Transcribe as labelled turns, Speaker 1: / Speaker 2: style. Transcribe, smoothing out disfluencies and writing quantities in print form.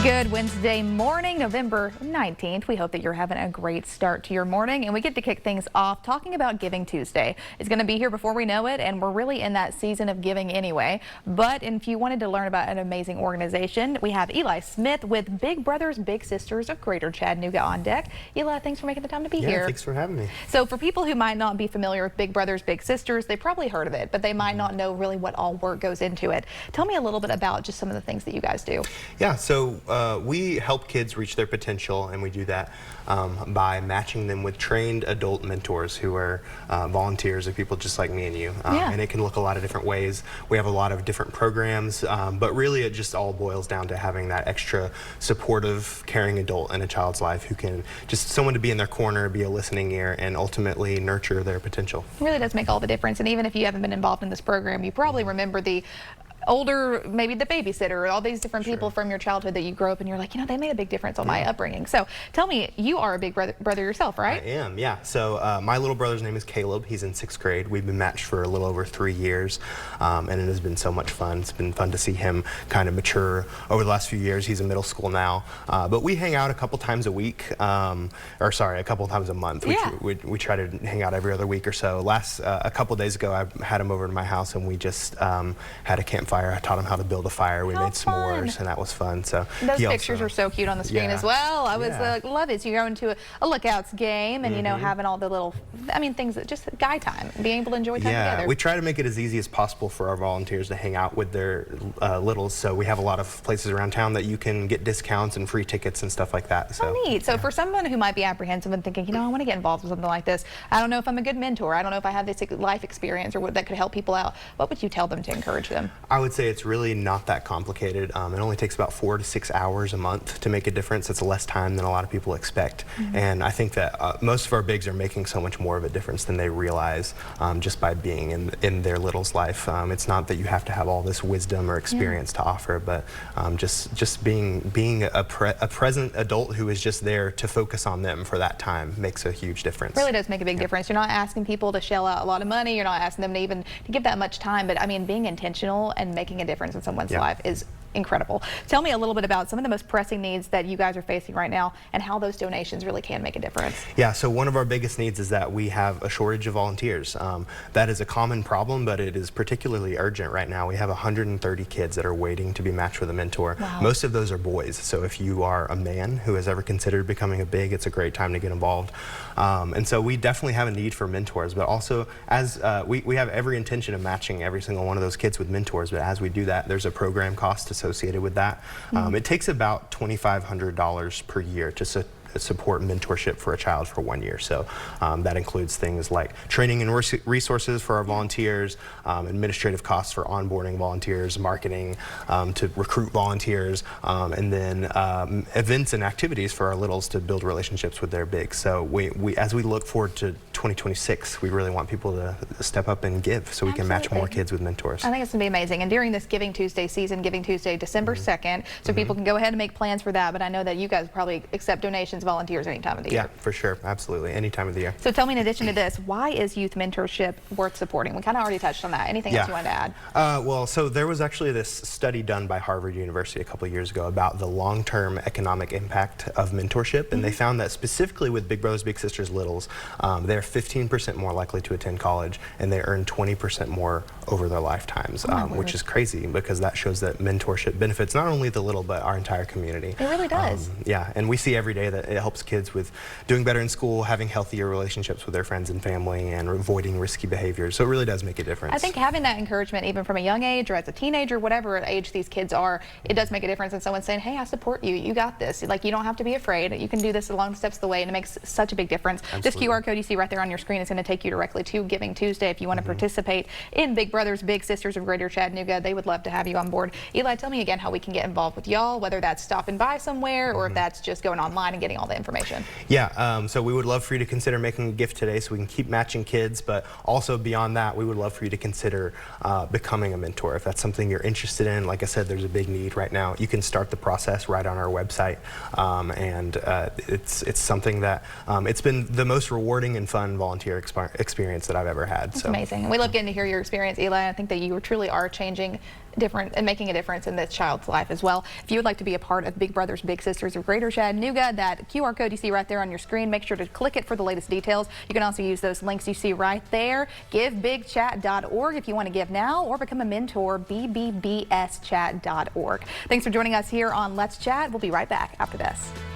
Speaker 1: Good Wednesday morning, November 19th. We hope that you're having a great start to your morning, and we get to kick things off talking about Giving Tuesday. It's going to be here before we know it, and we're really in that season of giving anyway. But if you wanted to learn about an amazing organization, we have Eli Smith with Big Brothers Big Sisters of Greater Chattanooga on deck. Eli, thanks for making the time to be here.
Speaker 2: Yeah, thanks for having me.
Speaker 1: So for people who might not be familiar with Big Brothers Big Sisters, they probably heard of it, but they might not know really what all work goes into it. Tell me a little bit about just some of the things that you guys do.
Speaker 2: Yeah, so we help kids reach their potential, and we do that by matching them with trained adult mentors who are volunteers or people just like me and you. And it can look a lot of different ways. We have a lot of different programs, but really it just all boils down to having that extra supportive, caring adult in a child's life who can just someone to be in their corner, be a listening ear, and ultimately nurture their potential.
Speaker 1: It really does make all the difference. And even if you haven't been involved in this program, you probably remember the older, maybe the babysitter, or all these different people from your childhood that you grow up and you're like, you know, they made a big difference on my upbringing. So tell me, you are a big brother yourself, right?
Speaker 2: I am, yeah. So my little brother's name is Caleb. He's in 6th grade. We've been matched for a little over 3 years, and it has been so much fun. It's been fun to see him kind of mature over the last few years. He's in middle school now, but we hang out a couple times a week, or sorry, a couple times a month. We try to hang out every other week or so. A couple days ago, I had him over to my house, and we just had a campfire. I taught him how to build a fire. We made s'mores, and that was fun. So
Speaker 1: those pictures are so cute on the screen as well. I was love it. So you go into a Lookouts game, and you know, having all the little, I mean, things that just guy time, being able to enjoy time together.
Speaker 2: We try to make it as easy as possible for our volunteers to hang out with their littles. So we have a lot of places around town that you can get discounts and free tickets and stuff like that. So
Speaker 1: neat. So for someone who might be apprehensive and thinking, you know, I want to get involved with something like this. I don't know if I'm a good mentor. I don't know if I have this life experience or what that could help people out. What would you tell them to encourage them?
Speaker 2: I would say it's really not that complicated. It only takes about 4 to 6 hours a month to make a difference. It's less time than a lot of people expect. And I think that most of our bigs are making so much more of a difference than they realize just by being in their little's life. It's not that you have to have all this wisdom or experience to offer, but just being a present adult who is just there to focus on them for that time makes a huge difference.
Speaker 1: It really does make a big difference. You're not asking people to shell out a lot of money. You're not asking them to even to give that much time, but I mean, being intentional and making a difference in someone's life is incredible. Tell me a little bit about some of the most pressing needs that you guys are facing right now and how those donations really can make a difference.
Speaker 2: Yeah, so one of our biggest needs is that we have a shortage of volunteers. That is a common problem, but it is particularly urgent right now. We have 130 kids that are waiting to be matched with a mentor. Most of those are boys, so if you are a man who has ever considered becoming a big, it's a great time to get involved. And so we definitely have a need for mentors, but also as we have every intention of matching every single one of those kids with mentors, but as we do that, there's a program cost associated with that. It takes about $2,500 per year to support mentorship for a child for 1 year. So that includes things like training and resources for our volunteers, administrative costs for onboarding volunteers, marketing to recruit volunteers, and then events and activities for our littles to build relationships with their bigs. So as we look forward to 2026, we really want people to step up and give so we can match more kids with mentors.
Speaker 1: I think it's going to be amazing. And during this Giving Tuesday season, Giving Tuesday, December 2nd, so people can go ahead and make plans for that. But I know that you guys probably accept donations, volunteers any time of the year.
Speaker 2: Yeah, for sure. Absolutely. Any time of the year.
Speaker 1: So tell me, in addition to this, why is youth mentorship worth supporting? We kind of already touched on that. Anything else you wanted to add?
Speaker 2: Well, so there was actually this study done by Harvard University a couple of years ago about the long-term economic impact of mentorship, and they found that specifically with Big Brothers Big Sisters littles, they're 15% more likely to attend college, and they earn 20% more over their lifetimes, which is crazy because that shows that mentorship benefits not only the little but our entire community.
Speaker 1: It really does.
Speaker 2: Yeah, and we see every day that it helps kids with doing better in school, having healthier relationships with their friends and family, and avoiding risky behaviors. So it really does make a difference.
Speaker 1: I think having that encouragement even from a young age or as a teenager, whatever age these kids are, it does make a difference in someone saying, hey, I support you. You got this. Like, you don't have to be afraid. You can do this along steps of the way, and it makes such a big difference. This QR code you see right there on your screen is going to take you directly to Giving Tuesday. If you want to participate in Big Brothers Big Sisters of Greater Chattanooga, they would love to have you on board. Eli, tell me again how we can get involved with y'all, whether that's stopping by somewhere or if that's just going online and getting all the information.
Speaker 2: Yeah, so we would love for you to consider making a gift today so we can keep matching kids, but also beyond that, we would love for you to consider becoming a mentor. If that's something you're interested in, like I said, there's a big need right now. You can start the process right on our website, and it's something that it's been the most rewarding and fun volunteer experience that I've ever had.
Speaker 1: That's amazing. And we love getting to hear your experience, Eli. I think that you truly are changing making a difference in this child's life as well. If you would like to be a part of Big Brothers Big Sisters of Greater Chattanooga, that QR code you see right there on your screen, make sure to click it for the latest details. You can also use those links you see right there. GiveBigChat.org if you want to give now, or become a mentor, bbbschat.org. Thanks for joining us here on Let's Chat. We'll be right back after this.